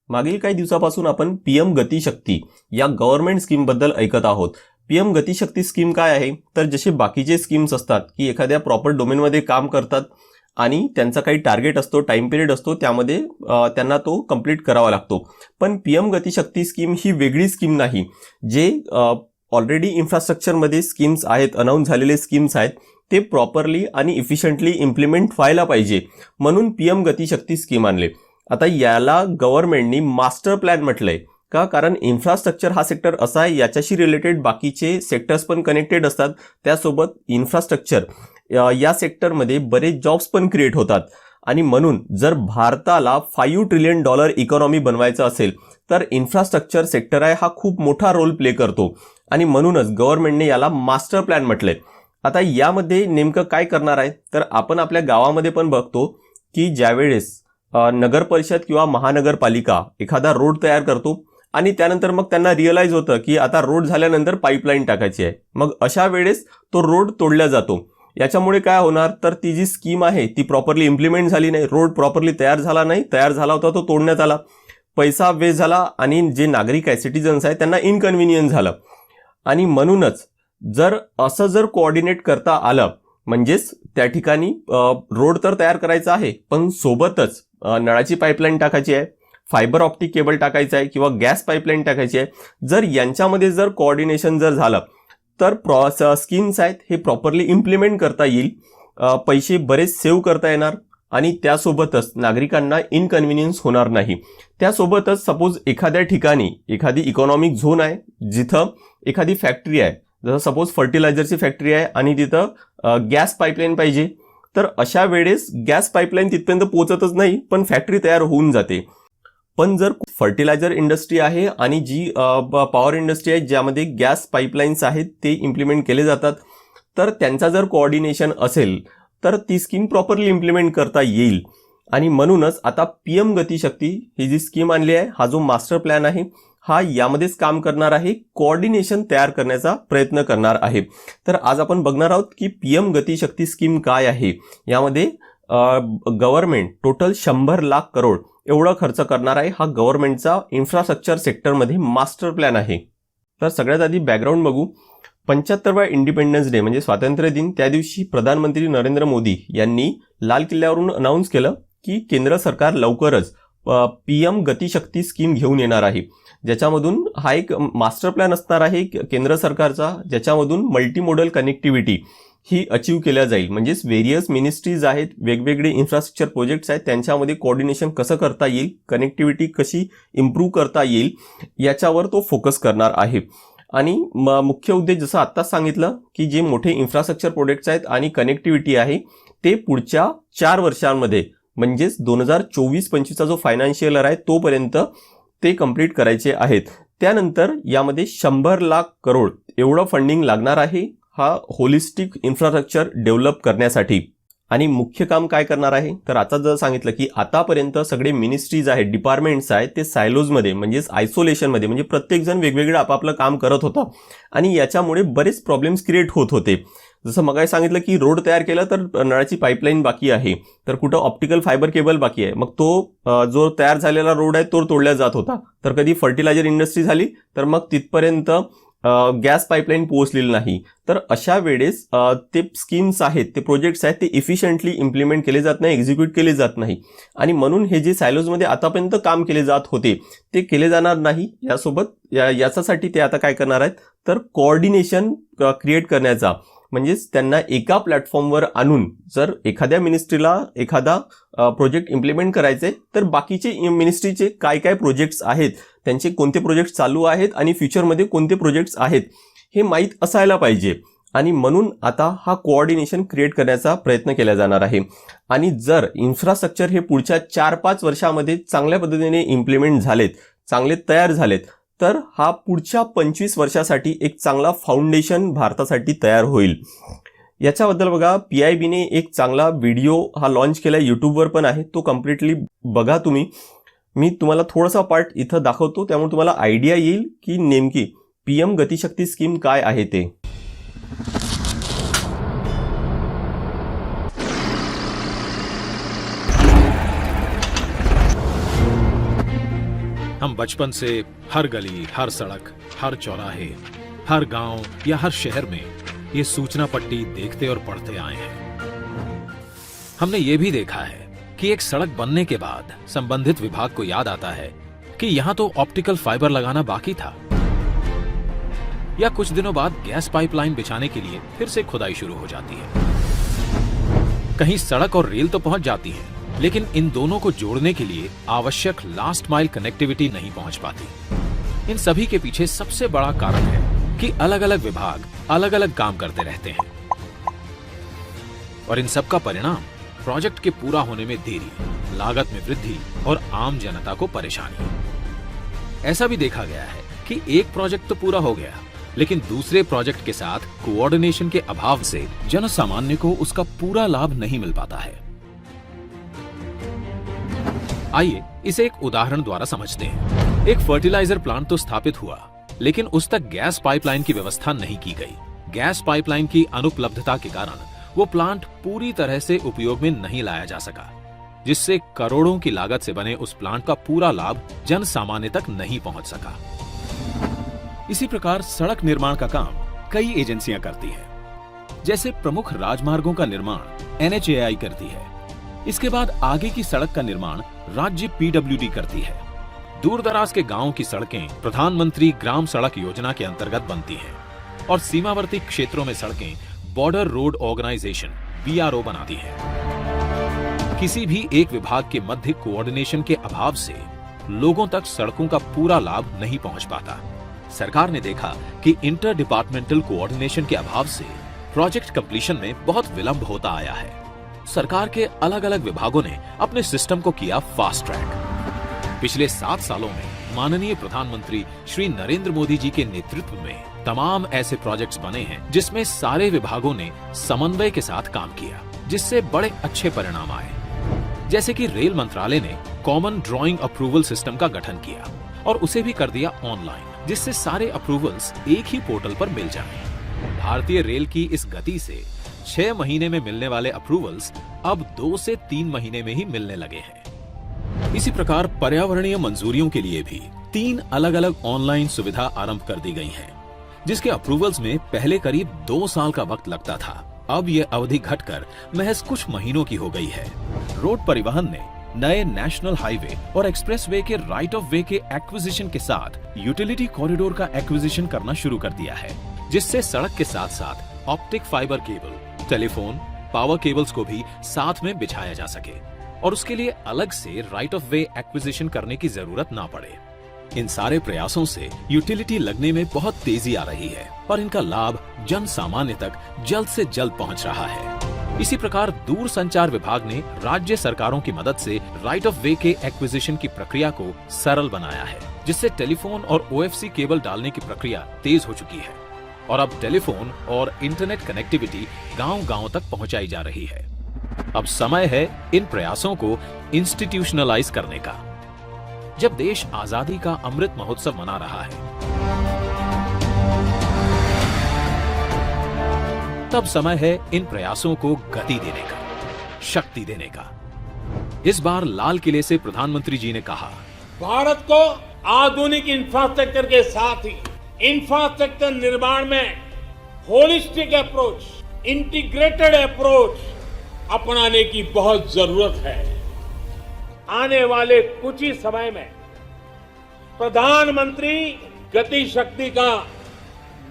मागील काही दिवसापासून आपण पीएम गतिशक्ती या गव्हर्नमेंट स्कीमबद्दल ऐकत आहोत. पीएम गतिशक्ती स्कीम काय आहे, तर जसे बाकीचे स्कीम्स असतात की एखाद्या प्रॉपर डोमेनमध्ये काम करतात आणि त्यांचा काही टार्गेट असतो, टाइम पिरियड असतो, त्यामध्ये त्यांना तो कंप्लीट करावा लागतो. पण पीएम गतिशक्ती स्कीम ही वेगळी स्कीम नाही. जे ऑलरेडी इन्फ्रास्ट्रक्चरमध्ये स्कीम्स आहेत, अनाऊन्स झालेले स्कीम्स आहेत, ते प्रॉपरली आणि इफिशियंटली इम्प्लिमेंट व्हायला पाहिजे म्हणून पीएम गतिशक्ती स्कीम आणले. आता याला गव्हर्नमेंटनी मास्टर प्लॅन म्हटलंय का, कारण इन्फ्रास्ट्रक्चर हा सेक्टर असा आहे, याच्याशी रिलेटेड बाकीचे सेक्टर्स पण कनेक्टेड असतात. त्यासोबत इन्फ्रास्ट्रक्चर या सेक्टरमध्ये बरेच जॉब्स पण क्रिएट होतात. आणि म्हणून जर भारताला $5 ट्रिलियन इकॉनॉमी बनवायचं असेल तर इन्फ्रास्ट्रक्चर सेक्टर आहे हा खूप मोठा रोल प्ले करतो. आणि म्हणूनच गव्हर्नमेंटने याला मास्टर प्लॅन म्हटलंय. आता यामध्ये नेमकं काय करणार आहे, तर आपण आपल्या गावामध्ये पण बघतो की ज्यावेळेस नगर परिषद किंवा महानगरपालिका एखादा रोड तयार करतो आणि त्यानंतर मग त्यांना रिअलाइज होतं की आता रोड झाल्यानंतर पाईपलाईन टाकायची आहे, मग अशा वेळेस तो रोड तोडला जातो. याच्यामुळे काय होणार, तर ती जी स्कीम आहे ती प्रॉपरली इम्प्लिमेंट झाली नाही, रोड प्रॉपरली तयार झाला नाही, तयार झाला होता तो तोडण्यात आला, पैसा वेस्ट झाला आणि जे नागरिक आहे, सिटीजन्स आहे, त्यांना इनकन्व्हिनियन्स झालं. आणि म्हणूनच जर कोऑर्डिनेट करता आलं, म्हणजेच त्या ठिकाणी रोड तर तयार करायचा आहे पण सोबतच नळाची पाईपलाईन टाकायची आहे, फायबर ऑप्टिक केबल टाकायचं आहे किंवा गॅस पाईपलाईन टाकायची आहे, जर यांच्यामध्ये जर कोऑर्डिनेशन जर झालं तर स्कीम्स आहेत हे प्रॉपरली इम्प्लिमेंट करता येईल, पैसे बरेच सेव्ह करता येणार आणि त्यासोबतच नागरिकांना इनकन्व्हिनियन्स होणार नाही. त्यासोबतच सपोज एखाद्या ठिकाणी एखादी इकॉनॉमिक झोन आहे जिथं एखादी फॅक्टरी आहे, जसं सपोज फर्टिलायझरची फॅक्टरी आहे आणि तिथं गॅस पाईपलाईन पाहिजे, तर अशा वेळेस गॅस पाईपलाईन तिथपर्यंत पोहोचतच नाही पण फॅक्टरी तयार होऊन जाते. पण जर फर्टिलायझर इंडस्ट्री आहे आणि जी पॉवर इंडस्ट्री आहे ज्यामध्ये गॅस पाईपलाईन्स आहेत ते इम्प्लिमेंट केले जातात, तर त्यांचा जर कोऑर्डिनेशन असेल तर ती स्कीम प्रॉपरली इम्प्लिमेंट करता येईल. आणि म्हणूनच आता पीएम गतिशक्ती ही जी स्कीम आणली आहे, हा जो मास्टर प्लॅन आहे हा यामध्येच काम करणार आहे, कोऑर्डिनेशन तयार करण्याचा प्रयत्न करणार आहे. तर आज आपण बघणार आहोत की पीएम गतिशक्ती स्कीम काय आहे. यामध्ये गव्हर्नमेंट टोटल 100 लाख करोड एवढा खर्च करणार आहे. हा गव्हर्नमेंटचा इन्फ्रास्ट्रक्चर सेक्टरमध्ये मास्टर प्लॅन आहे. तर सगळ्यात आधी बॅकग्राऊंड बघू. 75वा इंडिपेंडन्स डे म्हणजे स्वातंत्र्य दिन, त्या दिवशी प्रधानमंत्री नरेंद्र मोदी यांनी लाल किल्ल्यावरून अनाऊन्स केलं की केंद्र सरकार लवकरच पीएम गतिशक्ती स्कीम घेऊन येणार आहे, ज्याच्यामधून हा एक मास्टर प्लॅन असणार आहे केंद्र सरकारचा, ज्याच्यामधून मल्टीमोडल कनेक्टिव्हिटी ही अचीव केल्या जाईल. म्हणजेच व्हेरियस मिनिस्ट्रीज आहेत, वेगवेगळे इन्फ्रास्ट्रक्चर प्रोजेक्ट्स आहेत, त्यांच्यामध्ये कोऑर्डिनेशन कसं करता येईल, कनेक्टिव्हिटी कशी इम्प्रूव्ह करता येईल, याच्यावर तो फोकस करणार आहे. आणि मुख्य उद्देश जसं आत्ताच सांगितलं की जे मोठे इन्फ्रास्ट्रक्चर प्रोजेक्ट्स आहेत आणि कनेक्टिव्हिटी आहे ते पुढच्या 4 वर्षांमध्ये म्हणजेच 2024-25चा जो फायनान्शियल इयर आहे तोपर्यंत ते कंप्लीट करायचे आहेत. त्यानंतर यामध्ये 100 लाख करोड एवढं फंडिंग लागणार आहे हा होलिस्टिक इन्फ्रास्ट्रक्चर डेव्हलप करण्यासाठी. आणि मुख्य काम काय करणार आहे, तर आता जर सांगितलं की आतापर्यंत सगळे मिनिस्ट्रीज आहेत, डिपार्टमेंट्स आहेत, ते सायलोजमध्ये म्हणजेच आयसोलेशनमध्ये, म्हणजे प्रत्येक जण वेगवेगळं आपापलं काम करत होता आणि याच्यामुळे बरेच प्रॉब्लेम्स क्रिएट होत होते. जसं मगाही सांगितलं की रोड तयार केलं तर नळाची पाईपलाईन बाकी आहे, तर कुठं ऑप्टिकल फायबर केबल बाकी आहे, मग तो जो तयार झालेला रोड आहे तो तोडला जात होता. तर कधी फर्टिलायझर इंडस्ट्री झाली तर मग तिथपर्यंत गॅस पाईपलाईन पोहोचलेली नाही. तर अशा वेळेस ते स्कीम्स आहेत, ते प्रोजेक्ट्स आहेत, ते इफिशियंटली इम्प्लिमेंट केले जात नाही, एक्झिक्यूट केले जात नाही. आणि म्हणून हे जे सायलोजमध्ये आतापर्यंत काम केले जात होते ते केले जाणार नाही. याच्यासाठी ते आता काय करणार आहेत, तर कोऑर्डिनेशन क्रिएट करण्याचा, म्हणजेच त्यांना एका प्लॅटफॉर्मवर आणून जर एखाद्या मिनिस्ट्रीला एखादा प्रोजेक्ट इम्प्लिमेंट करायचे तर बाकीचे मिनिस्ट्रीचे काय काय प्रोजेक्ट्स आहेत, त्यांचे कोणते प्रोजेक्ट्स चालू आहेत आणि फ्युचरमध्ये कोणते प्रोजेक्ट्स आहेत हे माहीत असायला पाहिजे. आणि म्हणून आता हा कोऑर्डिनेशन क्रिएट करण्याचा प्रयत्न केला जाणार आहे. आणि जर इन्फ्रास्ट्रक्चर हे पुढच्या 4-5 वर्षामध्ये चांगल्या पद्धतीने इम्प्लिमेंट झालेत, चांगले तयार झालेत, तर हा पुढच्या 25 वर्षासाठी एक चांगला फाउंडेशन भारतासाठी तयार होईल. याच्याबद्दल बघा, PIBने एक चांगला व्हिडिओ हा लॉन्च केला, यूट्यूबवर पण आहे, तो कम्प्लिटली बघा तुम्ही. मी तुम्हाला थोडासा पार्ट इथं दाखवतो, त्यामुळे तुम्हाला आयडिया येईल की नेमकी पीएम गतिशक्ती स्कीम काय आहे ते. हम बचपन से हर गली, हर सड़क, हर चौराहे, हर गांव या हर शहर में ये सूचना पट्टी देखते और पढ़ते आए हैं। हमने ये भी देखा है कि एक सड़क बनने के बाद संबंधित विभाग को याद आता है कि यहां तो ऑप्टिकल फाइबर लगाना बाकी था, या कुछ दिनों बाद गैस पाइपलाइन बिछाने के लिए फिर से खुदाई शुरू हो जाती है। कहीं सड़क और रेल तो पहुंच जाती है, लेकिन इन दोनों को जोड़ने के लिए आवश्यक लास्ट माइल कनेक्टिविटी नहीं पहुंच पाती। इन सभी के पीछे सबसे बड़ा कारण है कि अलग अलग विभाग अलग अलग काम करते रहते हैं, और इन सब का परिणाम प्रोजेक्ट के पूरा होने में देरी, लागत में वृद्धि और आम जनता को परेशानी। ऐसा भी देखा गया है कि एक प्रोजेक्ट तो पूरा हो गया, लेकिन दूसरे प्रोजेक्ट के साथ कोऑर्डिनेशन के अभाव से जन सामान्य को उसका पूरा लाभ नहीं मिल पाता है। आइए इसे एक उदाहरण द्वारा समझते हैं। एक फर्टिलाइजर प्लांट तो स्थापित हुआ, लेकिन उस तक गैस पाइपलाइन की व्यवस्था नहीं की गई। गैस पाइपलाइन की अनुपलब्धता के कारण वो प्लांट पूरी तरह से उपयोग में नहीं लाया जा सका, जिससे करोड़ों की लागत से बने उस प्लांट का पूरा लाभ जन सामान्य तक नहीं पहुंच सका। इसी प्रकार सड़क निर्माण का काम कई एजेंसियां करती हैं। जैसे प्रमुख राजमार्गों का निर्माण NHAI करती है। इसके बाद आगे की सड़क का निर्माण राज्य PWD करती है। दूर दराज के गांवों की सड़कें प्रधानमंत्री ग्राम सड़क योजना के अंतर्गत बनती हैं, और सीमावर्ती क्षेत्रों में सड़कें बॉर्डर रोड ऑर्गेनाइजेशन BRO बनाती है। किसी भी एक विभाग के मध्य कोऑर्डिनेशन के अभाव से लोगों तक सड़कों का पूरा लाभ नहीं पहुंच पाता। सरकार ने देखा कि इंटर डिपार्टमेंटल कोऑर्डिनेशन के अभाव से प्रोजेक्ट कंप्लीशन में बहुत विलंब होता आया है। सरकार के अलग अलग विभागों ने अपने सिस्टम को किया फास्ट ट्रैक। पिछले 7 सालों में माननीय प्रधानमंत्री श्री नरेंद्र मोदी जी के नेतृत्व में तमाम ऐसे प्रोजेक्ट्स बने हैं जिसमें सारे विभागों ने समन्वय के साथ काम किया, जिससे बड़े अच्छे परिणाम आए। जैसे कि रेल मंत्रालय ने कॉमन ड्राइंग अप्रूवल सिस्टम का गठन किया और उसे भी कर दिया ऑनलाइन, जिससे सारे अप्रूवल्स एक ही पोर्टल पर मिल जाएं। भारतीय रेल की इस गति से 6 महीने में मिलने वाले अप्रूवल्स अब 2 से 3 महीने में ही मिलने लगे हैं। इसी प्रकार पर्यावरणीय मंजूरियों के लिए भी 3 अलग अलग ऑनलाइन सुविधा आरंभ कर दी गई है, जिसके अप्रूवल्स में पहले करीब 2 साल का वक्त लगता था। अब यह अवधि घटकर महज कुछ महीनों की हो गई है। रोड परिवहन ने नए नेशनल हाईवे और एक्सप्रेसवे के राइट ऑफ वे के एक्विजिशन के साथ यूटिलिटी कॉरिडोर का एक्विजिशन करना शुरू कर दिया है, जिससे सड़क के साथ साथ optic fibre cable, telephone, power cables को भी साथ में बिछाया जा सके और उसके लिए अलग से राइट ऑफ वे एक्विजिशन करने की जरूरत ना पड़े। इन सारे प्रयासों से यूटिलिटी लगने में बहुत तेजी आ रही है और इनका लाभ जन सामान्य तक जल्द से जल्द पहुंच रहा है। इसी प्रकार दूर संचार विभाग ने राज्य सरकारों की मदद से राइट ऑफ वे के एक्विजिशन की प्रक्रिया को सरल बनाया है, जिससे टेलीफोन और OFC केबल डालने की प्रक्रिया तेज हो चुकी है और अब टेलीफोन और इंटरनेट कनेक्टिविटी गांव-गांव तक पहुंचाई जा रही है। अब समय है इन प्रयासों को इंस्टीट्यूशनलाइज करने का। जब देश आजादी का अमृत महोत्सव मना रहा है, तब समय है इन प्रयासों को गति देने का, शक्ति देने का। इस बार लाल किले से प्रधानमंत्री जी ने कहा, भारत को आधुनिक इंफ्रास्ट्रक्चर के साथ ही इंफ्रास्ट्रक्चर निर्माण में होलिस्टिक अप्रोच, इंटीग्रेटेड अप्रोच अपनाने की बहुत जरूरत है। आने वाले कुछ ही समय में प्रधानमंत्री गति शक्ति का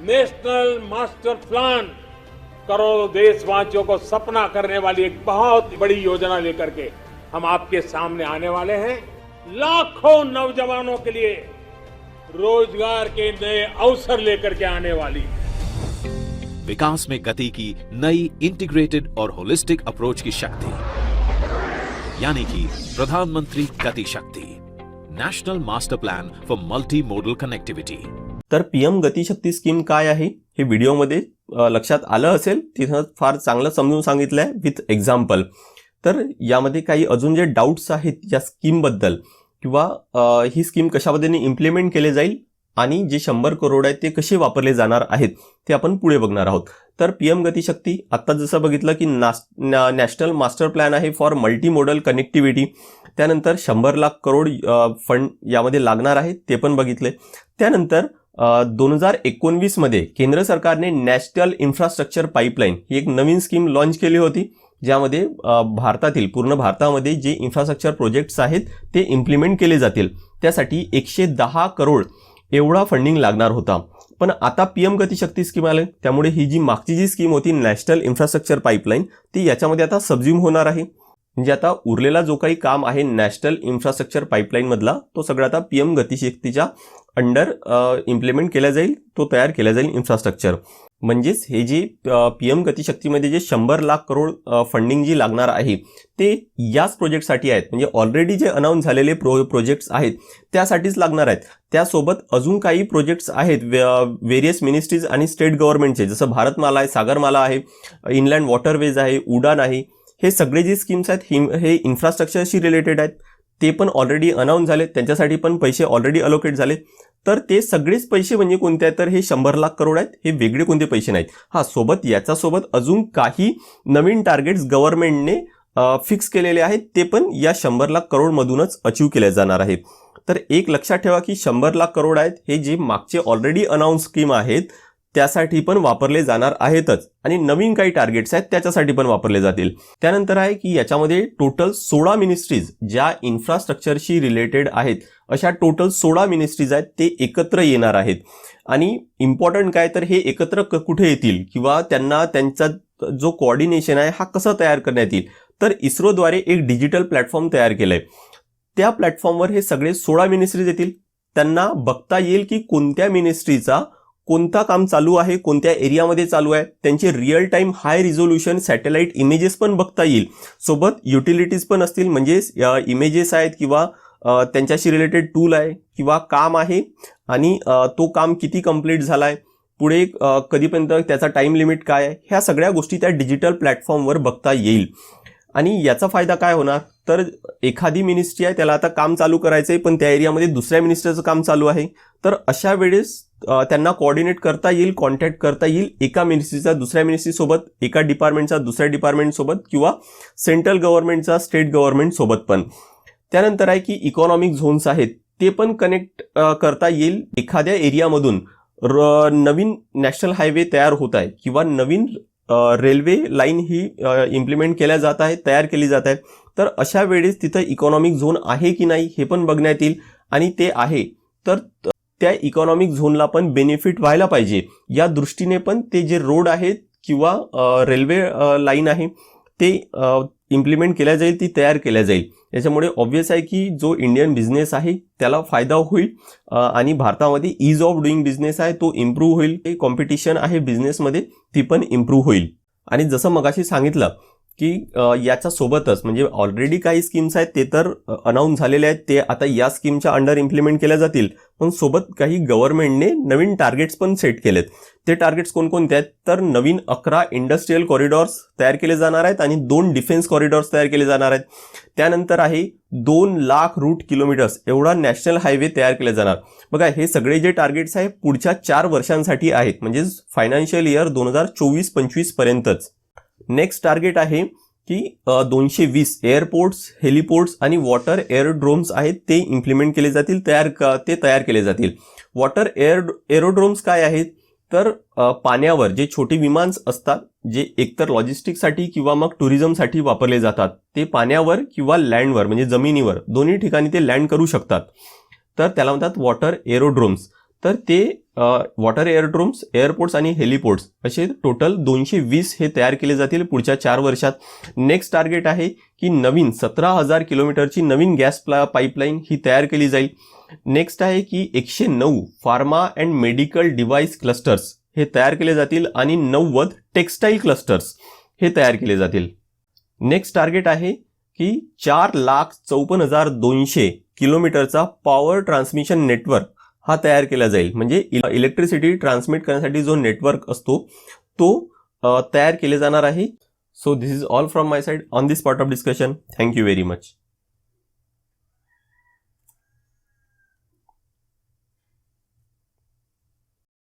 नेशनल मास्टर प्लान करोड़ों देशवासियों को सपना करने वाली एक बहुत बड़ी योजना लेकर के हम आपके सामने आने वाले हैं। लाखों नौजवानों के लिए रोजगार के नए अवसर लेकर के आने वाली है। विकास में गति की नई इंटीग्रेटेड और होलिस्टिक अप्रोच की शक्ति, यानी कि प्रधानमंत्री Gati Shakti, national master plan for multi modal connectivity. तर PM गती शक्ती स्कीम काय आहे हे व्हिडिओमध्ये लक्षात आलं असेल, तिथं फार चांगलं समजून सांगितलंय विथ एक्झाम्पल। तर यामध्ये काही अजून जे डाऊट्स आहेत या स्कीम बद्दल किंवा ही स्कीम कशा पद्धतीने इम्प्लिमेंट केले जाईल आणि जे 100 करोड आहेत ते कसे वापरले जाणार आहेत ते आपण पुढे बघणार आहोत। तर PM गती शक्ती आता जसं बघितलं की नॅशनल मास्टर प्लॅन आहे फॉर मल्टी मोडल कनेक्टिव्हिटी, त्यानंतर 100 लाख करोड फंड यामध्ये लागणार आहे ते पण बघितले. त्यानंतर 2019 मध्ये केंद्र सरकारने नॅशनल इन्फ्रास्ट्रक्चर पाईपलाईन ही एक नवीन स्कीम लॉन्च केली होती, ज्यामध्ये पूर्ण भारतामध्ये जे इन्फ्रास्ट्रक्चर प्रोजेक्ट्स आहेत ते इम्प्लिमेंट केले जातील. त्यासाठी 110 करोड एवढा फंडिंग लागणार होता. पण आता पीएम गतिशक्ती स्कीम आले, त्यामुळे ही जी मागची जी स्कीम होती नॅशनल इन्फ्रास्ट्रक्चर पाईपलाईन ती याच्यामध्ये आता सबज्युम होणार आहे. म्हणजे आता उरलेला जो काही काम आहे नॅशनल इन्फ्रास्ट्रक्चर पाईपलाईन मधला तो सगळा आता पीएम गतिशक्तीच्या अंडर इम्प्लिमेंट केला जाईल, तो तयार केला जाईल इन्फ्रास्ट्रक्चर. म्हणजेच हे जे पीएम गतिशक्तीमध्ये जे 100 लाख करोड फंडिंग जी लागणार आहे ते याच प्रोजेक्टसाठी आहेत. म्हणजे ऑलरेडी जे अनाऊन्स झालेले प्रोजेक्ट्स आहेत त्यासाठीच लागणार आहेत. त्यासोबत अजून काही प्रोजेक्ट्स आहेत वेरियस मिनिस्ट्रीज आणि स्टेट गव्हर्नमेंटचे, जसं भारतमाला आहे, सागरमाला आहे, इनलँड वॉटरवेज आहे, उडान आहे. हे सगळे जे स्कीम्स आहेत हे इन्फ्रास्ट्रक्चरशी रिलेटेड आहेत. ते पण ऑलरेडी अनाऊन्स झाले, त्यांच्यासाठी पण पैसे ऑलरेडी अलोकेट झाले. तर ते सगळेच पैसे म्हणजे कोणते आहेत तर हे 100 लाख करोड आहेत, हे वेगळे कोणते पैसे नाहीत. सोबत याच्यासोबत अजून काही नवीन टार्गेट्स गव्हर्नमेंटने फिक्स केलेले आहेत, ते पण या 100 लाख करोड मधूनच अचीव केले जाणार आहेत. तर एक लक्षात ठेवा की 100 लाख करोड आहेत हे जे मागचे ऑलरेडी अनाऊन्स स्कीम आहेत त्यासाठी पण वापरले जाणार आहेतच, आणि नवीन काही टार्गेट्स आहेत त्याच्यासाठी पण वापरले जातील. त्यानंतर आहे की याच्यामध्ये टोटल 16 मिनिस्ट्रीज ज्या इन्फ्रास्ट्रक्चरशी रिलेटेड आहेत अशा टोटल 16 मिनिस्ट्रीज आहेत ते एकत्र येणार आहेत. आणि इम्पॉर्टंट काय तर हे एकत्र कुठे येतील किंवा त्यांचा जो कोऑर्डिनेशन आहे हा कसा तयार करण्यात येईल, तर इस्रोद्वारे एक डिजिटल प्लॅटफॉर्म तयार केलंय. त्या प्लॅटफॉर्मवर हे सगळे 16 मिनिस्ट्रीज येतील. त्यांना बघता येईल की कोणत्या मिनिस्ट्रीचा कोणता काम चालू आहे, कोणत्या एरियामध्ये चालू आहे, त्यांचे real time high resolution satellite images पण बघता येईल. सोबत युटिलिटीज पण असतील, म्हणजे इमेजेस आहेत किंवा त्यांच्याशी रिलेटेड टूल आहे किंवा काम आहे आणि तो काम किती कंप्लीट झालाय, पुढे कधीपर्यंत त्याचा टाइम लिमिट काय आहे, ह्या सगळ्या गोष्टी त्या डिजिटल प्लॅटफॉर्मवर बघता येईल. आणि याचा फायदा काय होणार तर एखादी मिनिस्ट्री आहे त्याला आता काम चालू करायचंय पण त्या एरियामध्ये दुसऱ्या मिनिस्ट्रीचं काम चालू आहे, तर अशा वेळेस त्यांना कोऑर्डिनेट करता येईल, कॉन्टॅक्ट करता येईल एका मिनिस्ट्रीचा दुसऱ्या मिनिस्ट्री सोबत, एका डिपार्टमेंटचा दुसऱ्या डिपार्टमेंट सोबत किंवा सेंट्रल गव्हर्नमेंटचा स्टेट गव्हर्नमेंट सोबत पण. त्यानंतर आहे की इकॉनॉमिक झोन्स आहेत ते पण कनेक्ट करता येईल. एखाद्या एरियामधून नवीन नॅशनल हायवे तयार होत आहे किंवा नवीन रेल्वे लाईन ही इम्प्लिमेंट केल्या जात आहे, तयार केली जात आहे, तर अशा वेळेस तिथं इकॉनॉमिक झोन आहे की नाही हे पण बघण्यात येईल. आणि ते आहे तर त्या इकॉनॉमिक झोनला पण बेनिफिट व्हायला पाहिजे या दृष्टीने पण ते जे रोड आहेत किंवा रेल्वे लाईन आहे ते इम्प्लिमेंट केल्या जाईल, ती तयार केल्या जाईल. याच्यामुळे ऑब्व्हियस आहे की जो इंडियन बिझनेस आहे त्याला फायदा होईल आणि भारतामध्ये ईज ऑफ डुईंग बिझनेस आहे तो इम्प्रूव्ह होईल. कॉम्पिटिशन आहे बिझनेसमध्ये ती पण इम्प्रूव्ह होईल. आणि जसं मगाशी सांगितलं की याच्या सोबतच म्हणजे ऑलरेडी काही स्कीम्स आहेत ते तर अनाऊन्स झालेले आहेत, ते आता या स्कीमच्या अंडर इम्प्लिमेंट केल्या जातील, पण सोबत काही गव्हर्नमेंटने नवीन टार्गेट्स पण सेट केलेत. ते टार्गेट्स कोणकोणते आहेत तर नवीन 11 इंडस्ट्रियल कॉरिडॉर्स तयार केले जाणार आहेत आणि 2 डिफेन्स कॉरिडॉर्स तयार केले जाणार आहेत. त्यानंतर आहे 2 लाख रूट किलोमीटर्स एवढा नॅशनल हायवे तयार केले जाणार. बघा हे सगळे जे टार्गेट्स आहेत पुढच्या 4 वर्षांसाठी आहेत, म्हणजे फायनान्शियल इयर 2024-25 पर्यंतच. नेक्स्ट टार्गेट आहे की 220 एअरपोर्ट्स, हेलिपोर्ट्स आणि वॉटर एअरोड्रोम्स आहेत ते इम्प्लिमेंट केले जातील, ते तयार केले जातील. वॉटर एअरोड्रोम्स काय आहेत तर पाण्यावर जे छोटी विमान्स असतात जे एकतर लॉजिस्टिकसाठी किंवा मग टुरिझमसाठी वापरले जातात, ते पाण्यावर किंवा लँडवर म्हणजे जमिनीवर दोन्ही ठिकाणी ते लँड करू शकतात, तर त्याला म्हणतात वॉटर एअरोड्रोम्स. तर ते वॉटर एअरड्रोम्स, एअरपोर्ट्स आणि हेलिपोर्ट्स असे टोटल 220 हे तयार केले जातील पुढच्या 4 वर्षात. नेक्स्ट टार्गेट आहे की नवीन 17,000 किलोमीटरची नवीन गॅस पाईपलाईन ही तयार केली जाईल. नेक्स्ट आहे की 109 pharma and medical device clusters हे तयार केले जातील आणि 90 टेक्स्टाईल क्लस्टर्स हे तयार केले जातील. नेक्स्ट टार्गेट आहे की 4,54,200 किलोमीटरचा पॉवर ट्रान्समिशन नेटवर्क हा तयार केला जाईल. म्हणजे इलेक्ट्रिसिटी ट्रान्समिट करण्यासाठी जो नेटवर्क असतो तो तयार केले जाणार आहे. So this is all from my side on this part of discussion. Thank you very much.